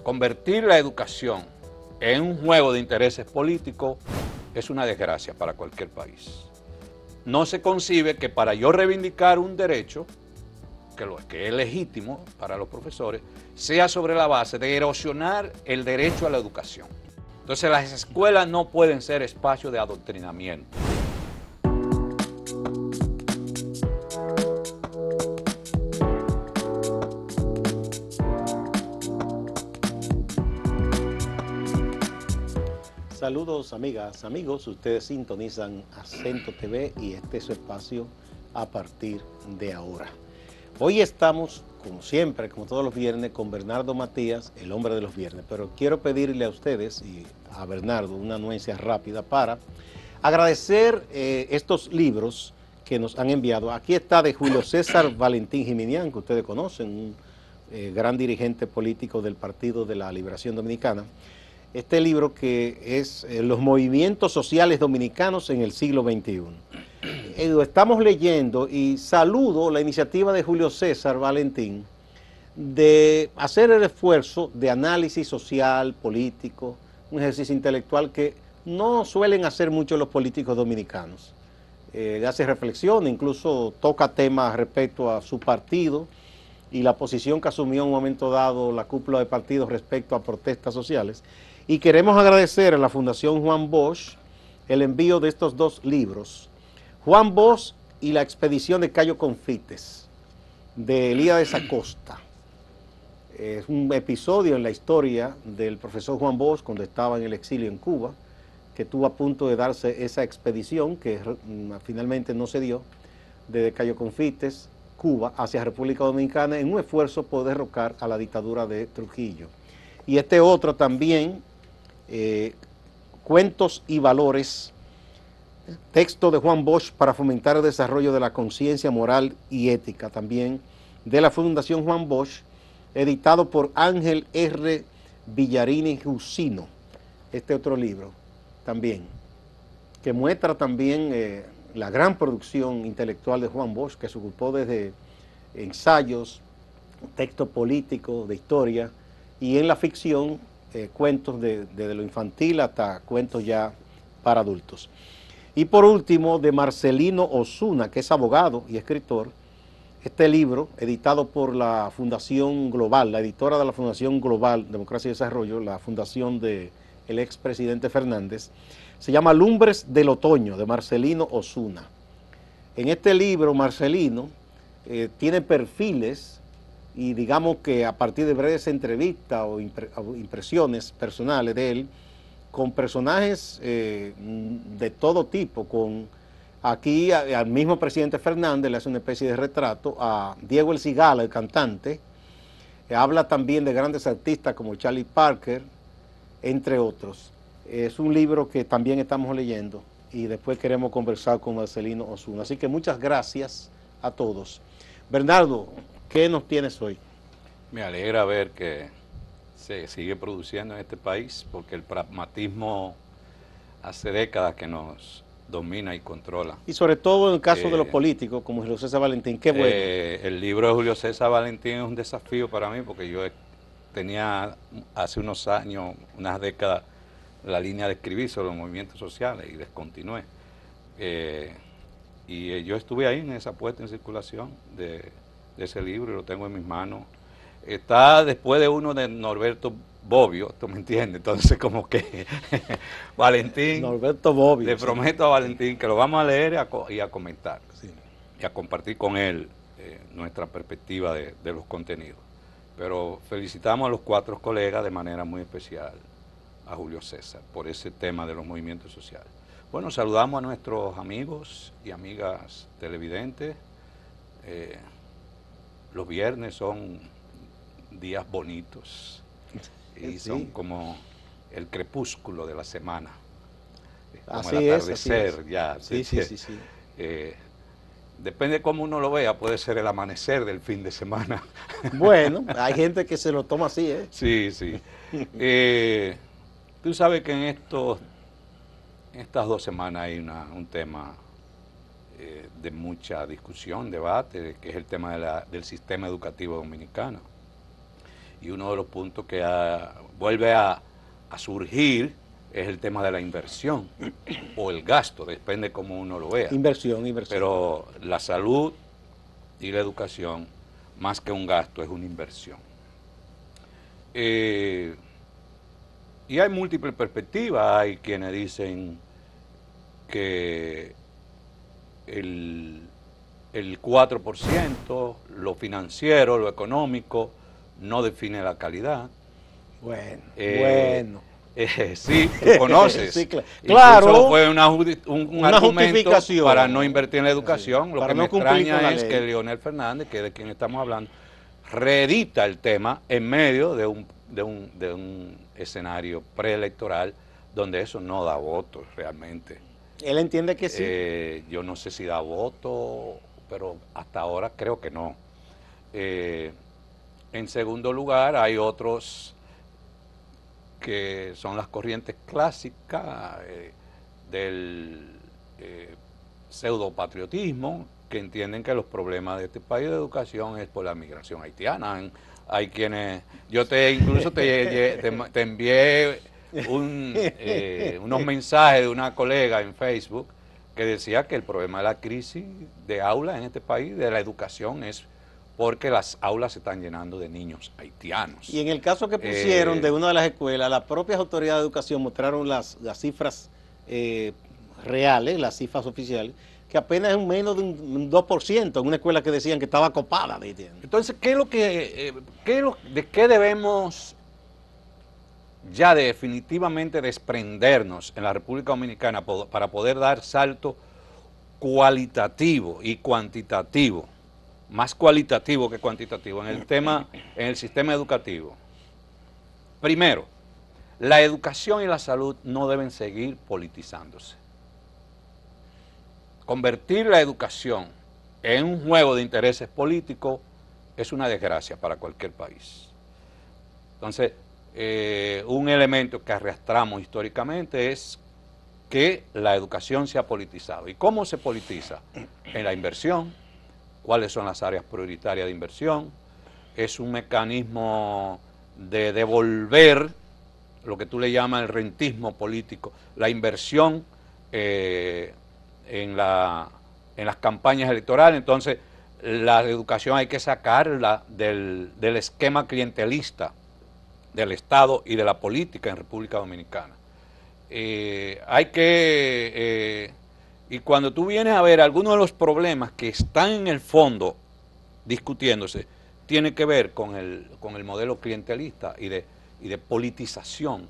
Convertir la educación en un juego de intereses políticos es una desgracia para cualquier país. No se concibe que para yo reivindicar un derecho, que es legítimo para los profesores, sea sobre la base de erosionar el derecho a la educación. Entonces las escuelas no pueden ser espacios de adoctrinamiento. Saludos amigas, amigos, ustedes sintonizan Acento TV y este es su espacio a partir de ahora. Hoy estamos, como siempre, como todos los viernes, con Bernardo Matías, el hombre de los viernes, pero quiero pedirle a ustedes y a Bernardo una anuencia rápida para agradecer estos libros que nos han enviado. Aquí está de Julio César Valentín Giminián, que ustedes conocen, un gran dirigente político del Partido de la Liberación Dominicana. Este libro que es Los movimientos sociales dominicanos en el siglo XXI. Lo estamos leyendo y saludo la iniciativa de Julio César Valentín de hacer el esfuerzo de análisis social, político, un ejercicio intelectual que no suelen hacer mucho los políticos dominicanos. Hace reflexión, incluso toca temas respecto a su partido y la posición que asumió en un momento dado la cúpula de partidos respecto a protestas sociales. Y queremos agradecer a la Fundación Juan Bosch el envío de estos dos libros, Juan Bosch y la expedición de Cayo Confites, de Elías Acosta. Es un episodio en la historia del profesor Juan Bosch cuando estaba en el exilio en Cuba, que estuvo a punto de darse esa expedición que finalmente no se dio, desde Cayo Confites, Cuba, hacia República Dominicana, en un esfuerzo por derrocar a la dictadura de Trujillo. Y este otro también, Cuentos y Valores, texto de Juan Bosch para fomentar el desarrollo de la conciencia moral y ética, también de la Fundación Juan Bosch, editado por Ángel R. Villarini Jusino, este otro libro también, que muestra también la gran producción intelectual de Juan Bosch, que se ocupó desde ensayos, texto político, de historia, y en la ficción, cuentos desde lo infantil hasta cuentos ya para adultos. Y por último, de Marcelino Osuna, que es abogado y escritor, este libro, editado por la Fundación Global, la editora de la Fundación Global, Democracia y Desarrollo, la fundación del expresidente Fernández, se llama Lumbres del Otoño, de Marcelino Osuna. En este libro, Marcelino tiene perfiles y digamos que a partir de breves entrevistas o impresiones personales de él, con personajes de todo tipo, aquí al mismo presidente Fernández le hace una especie de retrato, a Diego El Cigala, el cantante, habla también de grandes artistas como Charlie Parker, entre otros. Es un libro que también estamos leyendo y después queremos conversar con Marcelino Osuna. Así que muchas gracias a todos. Bernardo, ¿qué nos tienes hoy? Me alegra ver que se sigue produciendo en este país, porque el pragmatismo hace décadas que nos domina y controla. Y sobre todo en el caso de los políticos, como Julio César Valentín, qué bueno. El libro de Julio César Valentín es un desafío para mí, porque yo tenía hace unos años, unas décadas, la línea de escribir sobre los movimientos sociales y descontinué. Y yo estuve ahí en esa puesta en circulación de ese libro y lo tengo en mis manos. Está después de uno de Norberto Bobbio, ¿tú me entiendes? Entonces como que Valentín, Norberto Bobbio, le prometo a Valentín que lo vamos a leer y a comentar, sí, y a compartir con él nuestra perspectiva de los contenidos. Pero felicitamos a los cuatro colegas de manera muy especial, a Julio César, por ese tema de los movimientos sociales. Bueno, saludamos a nuestros amigos y amigas televidentes. Los viernes son días bonitos y son como el crepúsculo de la semana, como así el atardecer, es. ya. Sí. Depende de cómo uno lo vea, puede ser el amanecer del fin de semana. Bueno, hay gente que se lo toma así, ¿eh? Sí. Tú sabes que en estas 2 semanas hay un tema de mucha discusión, debate, que es el tema del sistema educativo dominicano. y uno de los puntos que vuelve a surgir es el tema de la inversión o el gasto, depende cómo uno lo vea. Inversión. Pero la salud y la educación, más que un gasto, es una inversión. Y hay múltiples perspectivas. Hay quienes dicen que el 4%, lo financiero, lo económico, no define la calidad. Bueno. Sí, tú conoces. Sí, claro. Incluso fue un argumento para no invertir en la educación. Sí, lo que me extraña es que Leonel Fernández, que es de quien estamos hablando, reedita el tema en medio de un escenario preelectoral donde eso no da votos realmente. Él entiende que sí. Yo no sé si da voto, pero hasta ahora creo que no. En segundo lugar, hay otros que son las corrientes clásicas del pseudopatriotismo, que entienden que los problemas de este país de educación es por la migración haitiana. Hay quienes, incluso te envié unos mensajes de una colega en Facebook que decía que el problema de la crisis de aulas en este país, de la educación, es porque las aulas se están llenando de niños haitianos. Y en el caso que pusieron de una de las escuelas, las propias autoridades de educación mostraron las cifras reales, las cifras oficiales, que apenas es menos de un 2% en una escuela que decían que estaba copada. Entonces, ¿de qué debemos ya definitivamente desprendernos en la República Dominicana para poder dar salto cualitativo y cuantitativo? Más cualitativo que cuantitativo, en el sistema educativo? Primero, la educación y la salud no deben seguir politizándose. Convertir la educación en un juego de intereses políticos es una desgracia para cualquier país. Entonces, un elemento que arrastramos históricamente es que la educación se ha politizado. ¿Y cómo se politiza? En la inversión. ¿Cuáles son las áreas prioritarias de inversión? Es un mecanismo de devolver lo que tú le llamas el rentismo político, la inversión en las campañas electorales. Entonces, la educación hay que sacarla del esquema clientelista del Estado y de la política en República Dominicana. Y cuando tú vienes a ver algunos de los problemas que están en el fondo discutiéndose, tiene que ver con el modelo clientelista y de politización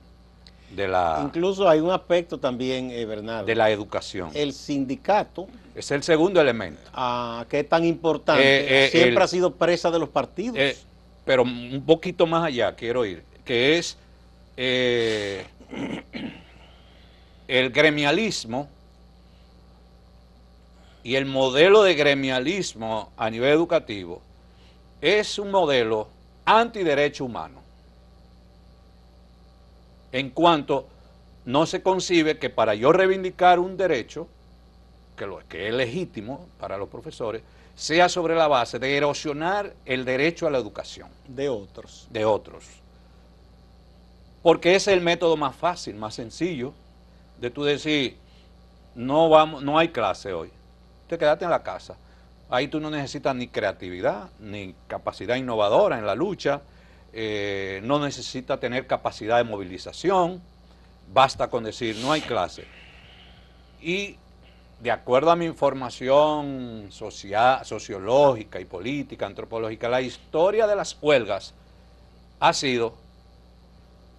de la... Incluso hay un aspecto también, Bernardo, de la educación. El sindicato... Es el segundo elemento. Que es tan importante, siempre ha sido presa de los partidos. Pero un poquito más allá quiero ir, que es el gremialismo y el modelo de gremialismo a nivel educativo es un modelo antiderecho humano, en cuanto no se concibe que para yo reivindicar un derecho, que es legítimo para los profesores, sea sobre la base de erosionar el derecho a la educación. De otros. De otros. Porque ese es el método más fácil, más sencillo, de tú decir, no hay clase hoy, te quedaste en la casa. Ahí tú no necesitas ni creatividad, ni capacidad innovadora en la lucha, no necesitas tener capacidad de movilización, basta con decir, no hay clase. Y de acuerdo a mi información sociológica y política, antropológica, la historia de las huelgas ha sido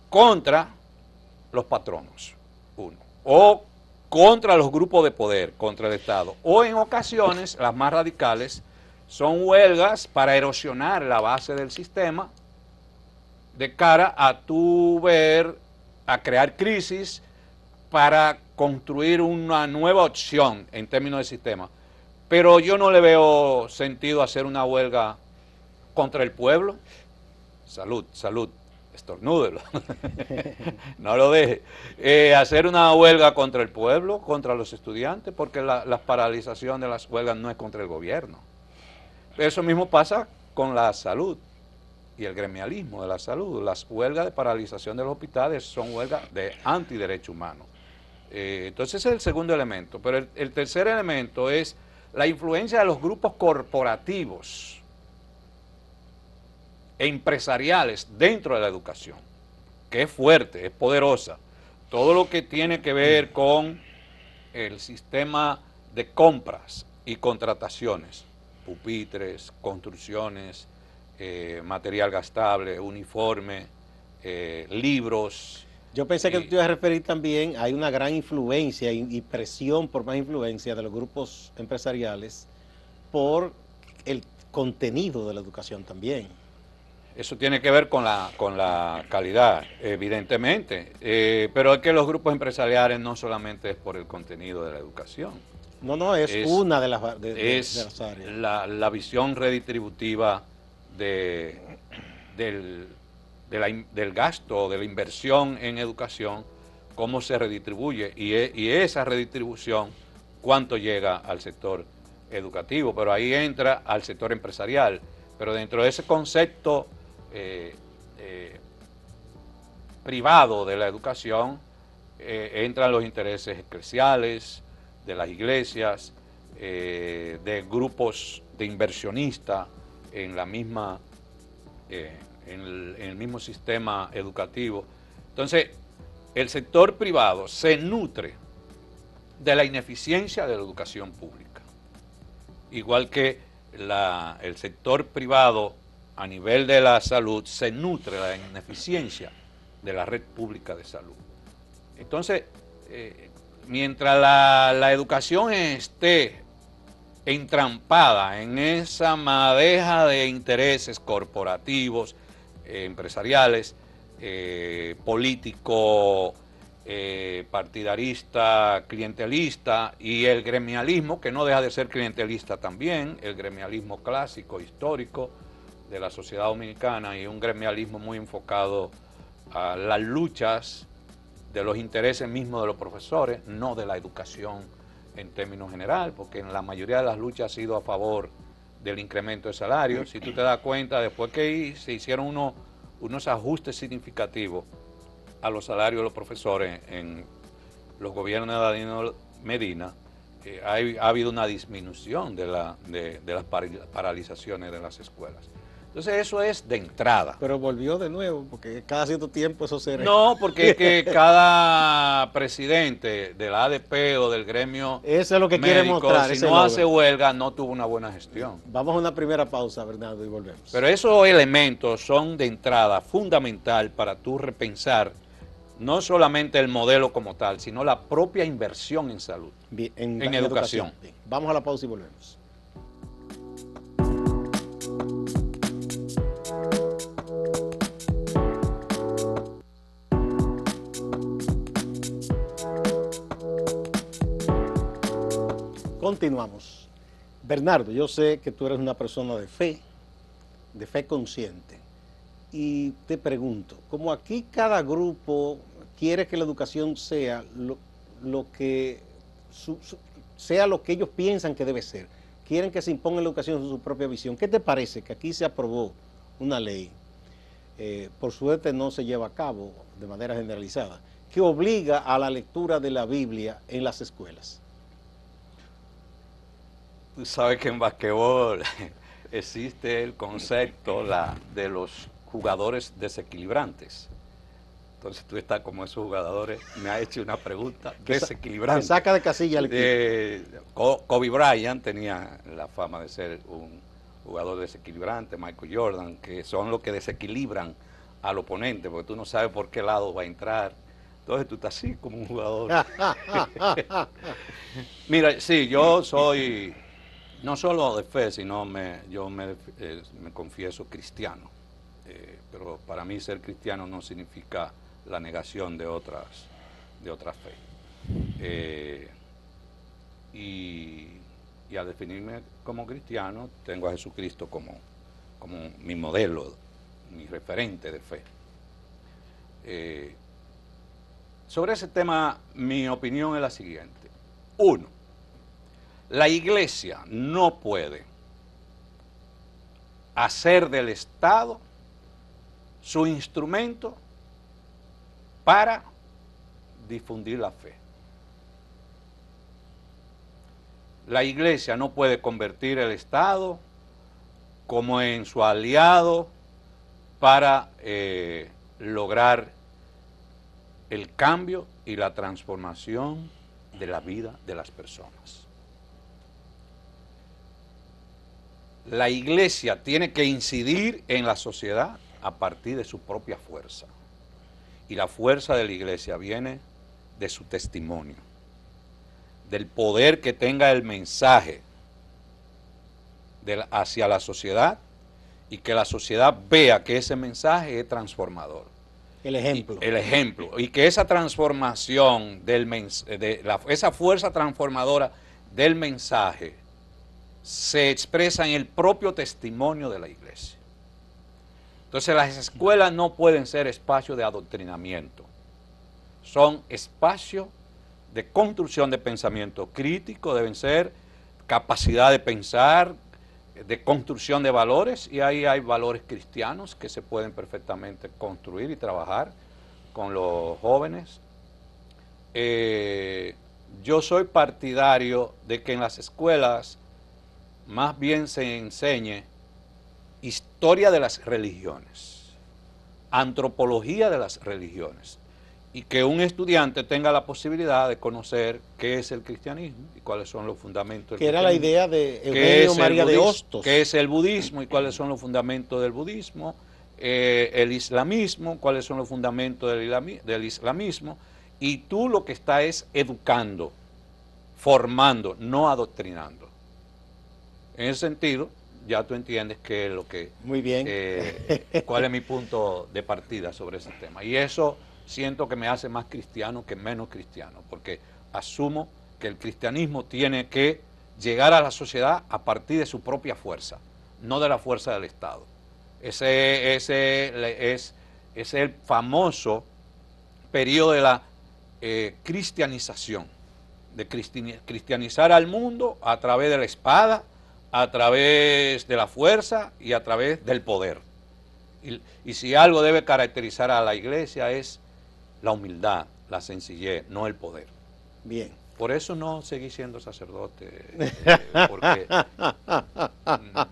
contra los patronos, o contra los grupos de poder, contra el Estado, o en ocasiones, las más radicales, son huelgas para erosionar la base del sistema de cara a crear crisis para construir una nueva opción en términos de sistema. Pero yo no le veo sentido hacer una huelga contra el pueblo. Salud, estornúdelo. No lo deje. Hacer una huelga contra el pueblo, contra los estudiantes, porque la paralización de las huelgas no es contra el gobierno. Eso mismo pasa con la salud y el gremialismo de la salud. Las huelgas de paralización de los hospitales son huelgas de antiderecho humano. Entonces ese es el segundo elemento. Pero el tercer elemento es la influencia de los grupos corporativos e empresariales dentro de la educación, que es fuerte, es poderosa. Todo lo que tiene que ver con el sistema de compras y contrataciones, pupitres, construcciones, material gastable, uniforme, libros. Yo pensé que tú te ibas a referir también, hay una gran influencia y presión por más influencia de los grupos empresariales por el contenido de la educación también. Eso tiene que ver con la calidad, evidentemente, pero es que los grupos empresariales no solamente es por el contenido de la educación. No, es una de las áreas. La visión redistributiva del gasto, de la inversión en educación, cómo se redistribuye y esa redistribución, cuánto llega al sector educativo, pero ahí entra al sector empresarial, pero dentro de ese concepto privado de la educación entran los intereses eclesiales, de las iglesias, de grupos de inversionistas en la misma en el mismo sistema educativo. Entonces, el sector privado se nutre de la ineficiencia de la educación pública, igual que el sector privado a nivel de la salud se nutre de la ineficiencia de la red pública de salud. Entonces, mientras la educación esté entrampada en esa madeja de intereses corporativos, empresariales, político, partidarista, clientelista, y el gremialismo, que no deja de ser clientelista también, el gremialismo clásico, histórico de la sociedad dominicana, y un gremialismo muy enfocado a las luchas de los intereses mismos de los profesores, no de la educación en términos general, porque en la mayoría de las luchas ha sido a favor del incremento de salarios. Si tú te das cuenta, después que se hicieron unos ajustes significativos a los salarios de los profesores en los gobiernos de Danilo Medina, ha habido una disminución de las paralizaciones de las escuelas. Entonces eso es de entrada. Pero volvió de nuevo, porque cada cierto tiempo eso se... No, porque es que cada presidente de la ADP o del gremio eso es lo que quiere mostrar, si no hace huelga, no tuvo una buena gestión. Vamos a una primera pausa, Bernardo, y volvemos. Pero esos elementos son de entrada fundamental para tú repensar no solamente el modelo como tal, sino la propia inversión en salud, bien, en educación. Bien. Vamos a la pausa y volvemos. Continuamos. Bernardo, yo sé que tú eres una persona de fe consciente, y te pregunto, como aquí cada grupo quiere que la educación sea lo que sea lo que ellos piensan que debe ser, quieren que se imponga la educación en su propia visión, ¿qué te parece que aquí se aprobó una ley, por suerte no se lleva a cabo de manera generalizada, que obliga a la lectura de la Biblia en las escuelas? Tú sabes que en basquetbol existe el concepto de los jugadores desequilibrantes. Entonces tú estás como esos jugadores, me ha hecho una pregunta desequilibrante. Que saca de casilla el equipo. Kobe Bryant tenía la fama de ser un jugador desequilibrante, Michael Jordan, que son los que desequilibran al oponente, porque tú no sabes por qué lado va a entrar. Entonces tú estás así como un jugador. Mira, sí, yo soy no solo de fe, sino yo me confieso cristiano. Pero para mí ser cristiano no significa la negación de otras fe. Y al definirme como cristiano, tengo a Jesucristo como mi modelo, mi referente de fe. Sobre ese tema, mi opinión es la siguiente. Uno, la iglesia no puede hacer del Estado su instrumento para difundir la fe. La Iglesia no puede convertir el Estado como en su aliado para lograr el cambio y la transformación de la vida de las personas. La Iglesia tiene que incidir en la sociedad a partir de su propia fuerza. Y la fuerza de la Iglesia viene de su testimonio, del poder que tenga el mensaje hacia la sociedad y que la sociedad vea que ese mensaje es transformador. El ejemplo. El ejemplo. Y que esa transformación, esa fuerza transformadora del mensaje se expresa en el propio testimonio de la Iglesia. Entonces las escuelas no pueden ser espacios de adoctrinamiento, son espacios de construcción de pensamiento crítico, deben ser capacidad de pensar, de construcción de valores, y ahí hay valores cristianos que se pueden perfectamente construir y trabajar con los jóvenes. Yo soy partidario de que en las escuelas más bien se enseñe historia de las religiones, antropología de las religiones, y que un estudiante tenga la posibilidad de conocer qué es el cristianismo y cuáles son los fundamentos del que era la cristianismo, idea de Eugenio María de Hostos. ¿Qué es el budismo y cuáles son los fundamentos del budismo? El islamismo, cuáles son los fundamentos del islamismo. Y tú lo que estás es educando, formando, no adoctrinando. En ese sentido, ya tú entiendes qué es lo que... Muy bien. Cuál es mi punto de partida sobre ese tema. Y eso siento que me hace más cristiano que menos cristiano, porque asumo que el cristianismo tiene que llegar a la sociedad a partir de su propia fuerza, no de la fuerza del Estado. Ese es el famoso periodo de la cristianización, de cristianizar al mundo a través de la espada, a través de la fuerza y a través del poder. Y si algo debe caracterizar a la Iglesia es la humildad, la sencillez, no el poder. Bien. Por eso no seguí siendo sacerdote, porque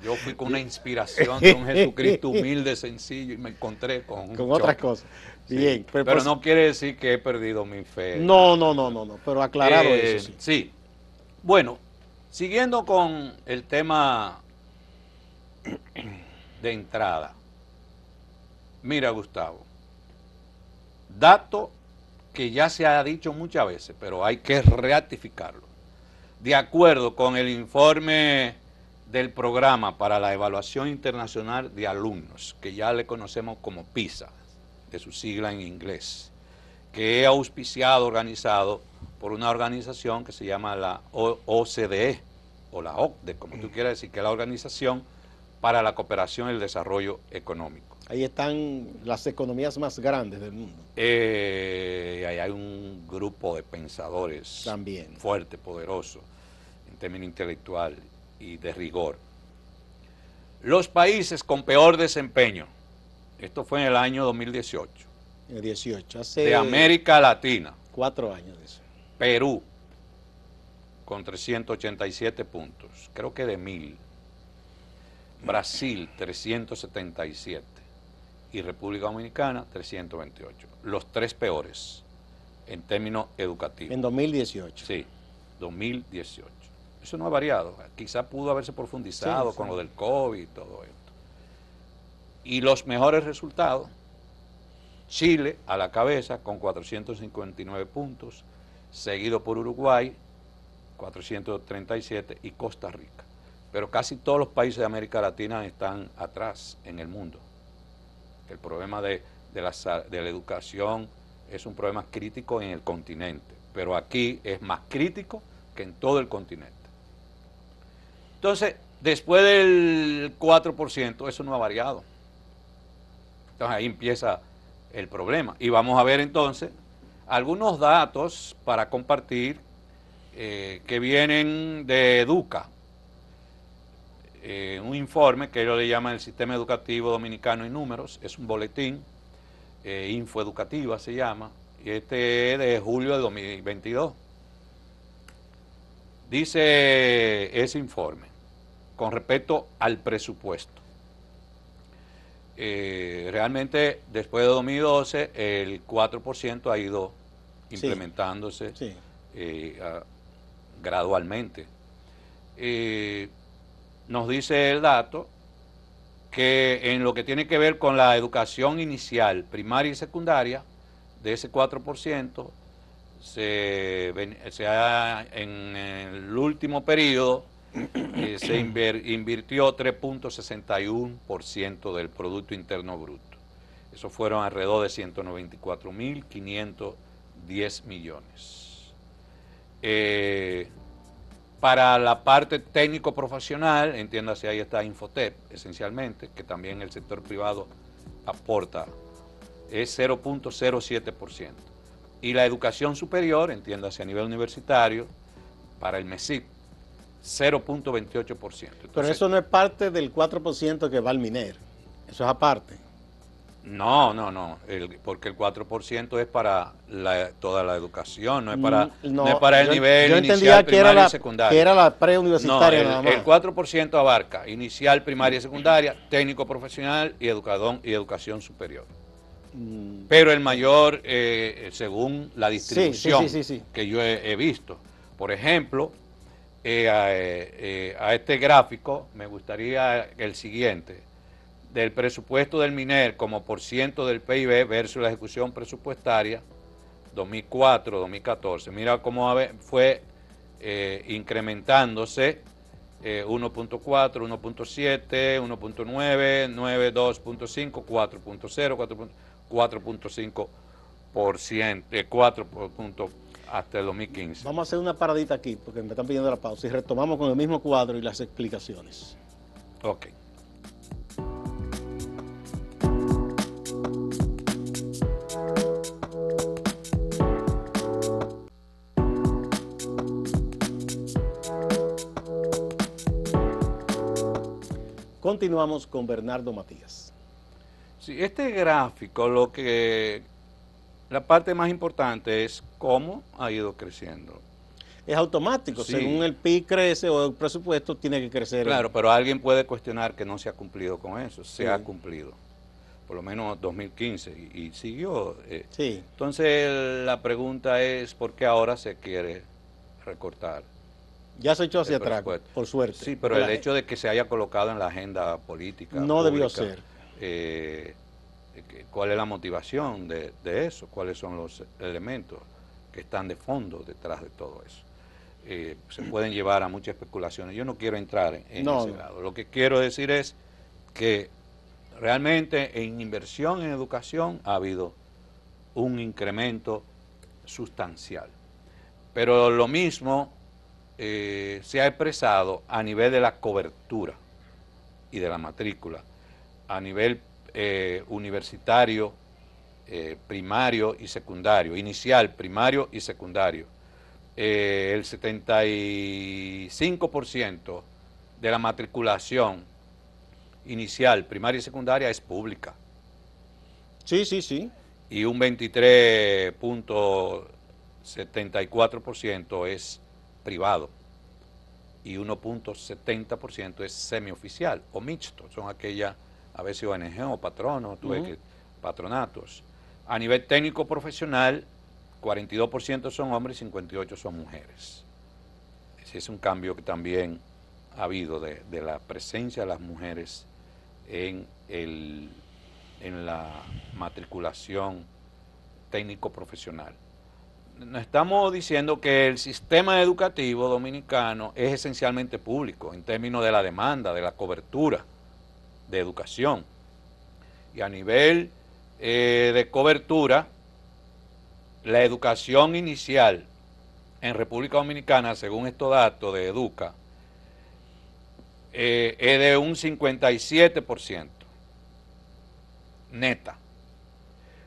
yo fui con una inspiración de un Jesucristo humilde, sencillo, y me encontré con otras cosas. Bien. Sí, pero no quiere decir que he perdido mi fe. No, pero aclarado eso. Sí. Bueno, siguiendo con el tema de entrada. Mira, Gustavo, dato que ya se ha dicho muchas veces, pero hay que ratificarlo. De acuerdo con el informe del Programa para la Evaluación Internacional de Alumnos, que ya le conocemos como PISA, de su sigla en inglés, que es auspiciado, organizado por una organización que se llama la OCDE, o la OCDE, como tú quieras decir, que es la Organización para la Cooperación y el Desarrollo Económico. Ahí están las economías más grandes del mundo. Ahí hay un grupo de pensadores también fuerte, poderoso, en términos intelectual y de rigor. Los países con peor desempeño, esto fue en el año 2018. El 18, hace... De América Latina. 4 años de eso. Perú, con 387 puntos, creo que de 1000. Brasil, 377. Y República Dominicana, 328. Los 3 peores en términos educativos. En 2018. Sí, 2018. Eso no ha variado. Quizá pudo haberse profundizado con lo del COVID y todo esto. Y los mejores resultados, Chile a la cabeza con 459 puntos, seguido por Uruguay, 437, y Costa Rica. Pero casi todos los países de América Latina están atrás en el mundo. El problema de la educación es un problema crítico en el continente, pero aquí es más crítico que en todo el continente. Entonces, después del 4%, eso no ha variado. Entonces ahí empieza el problema. Y vamos a ver entonces algunos datos para compartir que vienen de Educa. un informe que ellos le llaman el Sistema Educativo Dominicano en Números, es un boletín, Infoeducativa se llama, y este es de julio de 2022. Dice ese informe, con respecto al presupuesto. Realmente, después de 2012, el 4% ha ido implementándose Sí. Gradualmente. Nos dice el dato que en lo que tiene que ver con la educación inicial, primaria y secundaria, de ese 4%, en el último periodo se invirtió 3.61% del Producto Interno Bruto. Eso fueron alrededor de 194.510 millones. Para la parte técnico-profesional, entiéndase, ahí está Infotep, esencialmente, que también el sector privado aporta, es 0.07%. Y la educación superior, entiéndase a nivel universitario, para el MESIP, 0.28%. Pero eso no es parte del 4% que va al MINER, eso es aparte. No, porque el 4% es para toda la educación, no es para, no es para el nivel inicial, primaria y secundaria. Que era la preuniversitaria nada más. El 4% abarca inicial, primaria y secundaria, técnico profesional y educación superior. Pero el mayor, según la distribución que yo he visto. Por ejemplo, a este gráfico me gustaría el siguiente: del presupuesto del MINER como por ciento del PIB versus la ejecución presupuestaria 2004-2014. Mira cómo fue incrementándose 1.4, 1.7, 1.9, 9, 2.5, 4.0, 4.5%, 4 hasta el 2015. Vamos a hacer una paradita aquí porque me están pidiendo la pausa y retomamos con el mismo cuadro y las explicaciones. Ok. Continuamos con Bernardo Matías. Sí, este gráfico, la parte más importante es cómo ha ido creciendo. Es automático, sí. Según el PIB crece o el presupuesto tiene que crecer. Claro, pero alguien puede cuestionar que no se ha cumplido con eso. Se ha cumplido, por lo menos 2015, y siguió. Sí. Entonces la pregunta es, ¿por qué ahora se quiere recortar? Ya se echó hacia atrás, por suerte. Sí, pero el hecho de que se haya colocado en la agenda política no pública, debió ser. ¿Cuál es la motivación de eso? ¿Cuáles son los elementos que están de fondo detrás de todo eso? Se pueden llevar a muchas especulaciones. Yo no quiero entrar en ese grado. Lo que quiero decir es que realmente en inversión en educación ha habido un incremento sustancial. Pero lo mismo se ha expresado a nivel de la cobertura y de la matrícula, a nivel universitario, primario y secundario, inicial, primario y secundario. El 75% de la matriculación inicial, primaria y secundaria es pública. Sí, sí, sí. Y un 23.74% es privado y 1.70% es semioficial o mixto, son aquellas a veces ONG o patronos, patronatos. A nivel técnico profesional, 42% son hombres y 58% son mujeres. Ese es un cambio que también ha habido de la presencia de las mujeres en la matriculación técnico profesional. No estamos diciendo que el sistema educativo dominicano es esencialmente público en términos de la demanda, de la cobertura de educación. Y a nivel de cobertura, la educación inicial en República Dominicana, según estos datos de Educa, es de un 57% neta.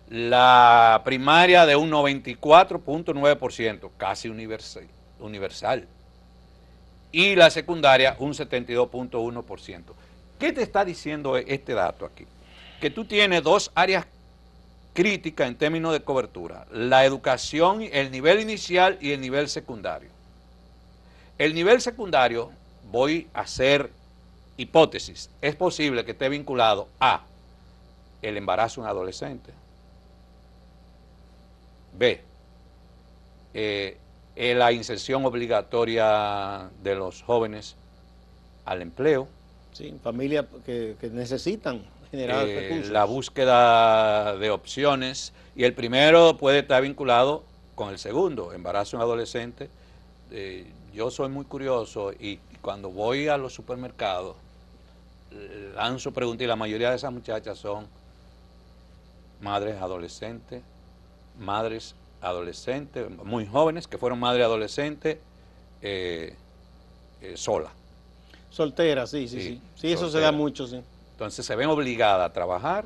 La primaria de un 94.9%, casi universal. y la secundaria un 72.1%. ¿Qué te está diciendo este dato aquí? Que tú tienes dos áreas críticas en términos de cobertura, la educación, el nivel inicial y el nivel secundario. El nivel secundario, voy a hacer hipótesis, es posible que esté vinculado a el embarazo en adolescente, B, la inserción obligatoria de los jóvenes al empleo, sí, familias que necesitan generar recursos, la búsqueda de opciones, y el primero puede estar vinculado con el segundo, embarazo en adolescente. Yo soy muy curioso y cuando voy a los supermercados lanzo preguntas y la mayoría de esas muchachas son madres adolescentes, muy jóvenes, que fueron madres adolescentes solas. Solteras, sí, eso se da mucho, sí. Entonces se ven obligadas a trabajar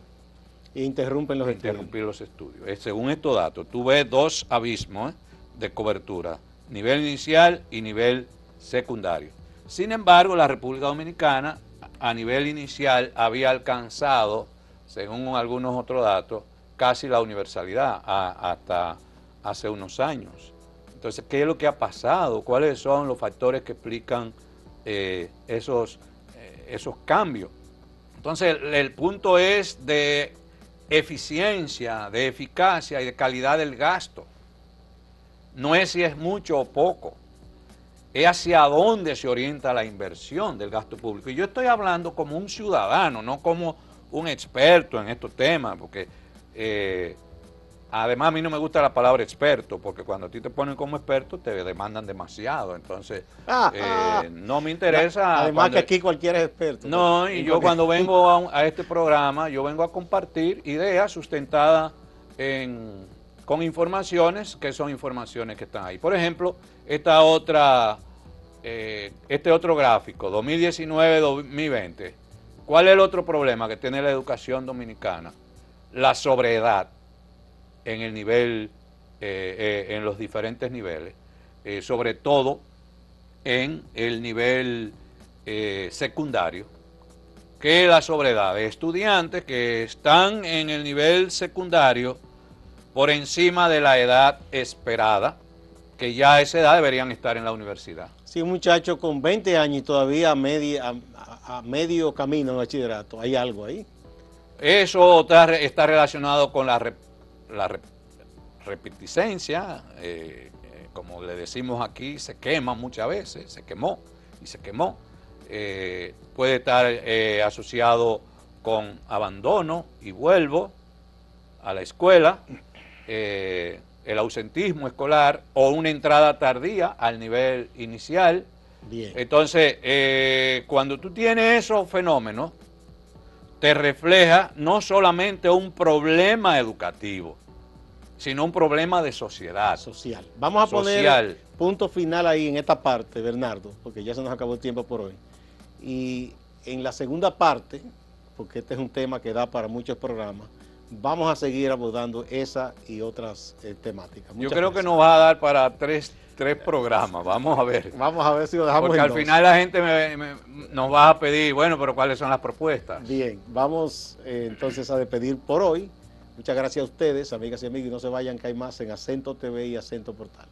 e interrumpen los estudios. Según estos datos, tú ves dos abismos de cobertura, nivel inicial y nivel secundario. Sin embargo, la República Dominicana a nivel inicial había alcanzado, según algunos otros datos, casi la universalidad hasta hace unos años. Entonces, ¿qué es lo que ha pasado? ¿Cuáles son los factores que explican esos cambios? Entonces, el punto es de eficiencia, de eficacia y de calidad del gasto. No es si es mucho o poco, es hacia dónde se orienta la inversión del gasto público. Y yo estoy hablando como un ciudadano, no como un experto en estos temas, porque además a mí no me gusta la palabra experto, porque cuando a ti te ponen como experto te demandan demasiado, entonces no me interesa. Además que aquí cualquiera es experto. No, y yo cuando vengo a este programa, yo vengo a compartir ideas sustentadas con informaciones que son informaciones que están ahí. Por ejemplo, este otro gráfico, 2019-2020. ¿Cuál es el otro problema que tiene la educación dominicana? La sobreedad en el nivel, en los diferentes niveles, sobre todo en el nivel secundario, que es la sobreedad de estudiantes que están en el nivel secundario por encima de la edad esperada, que ya a esa edad deberían estar en la universidad. Sí, un muchacho con 20 años y todavía a medio camino en bachillerato, ¿hay algo ahí? Eso está relacionado con la repeticencia, como le decimos aquí, se quema muchas veces, se quemó y se quemó. Puede estar asociado con abandono y vuelvo a la escuela, el ausentismo escolar o una entrada tardía al nivel inicial. Bien. Entonces, cuando tú tienes esos fenómenos, te refleja no solamente un problema educativo, sino un problema de sociedad. Social. Vamos a poner punto final ahí en esta parte, Bernardo, porque ya se nos acabó el tiempo por hoy. Y en la segunda parte, porque este es un tema que da para muchos programas, vamos a seguir abordando esa y otras temáticas. Yo creo que nos va a dar para tres programas, vamos a ver. Vamos a ver si lo dejamos porque en al dos. final la gente nos va a pedir, bueno, pero ¿cuáles son las propuestas? Bien, vamos entonces a despedir por hoy. Muchas gracias a ustedes, amigas y amigos, y no se vayan, que hay más en Acento TV y Acento Portal.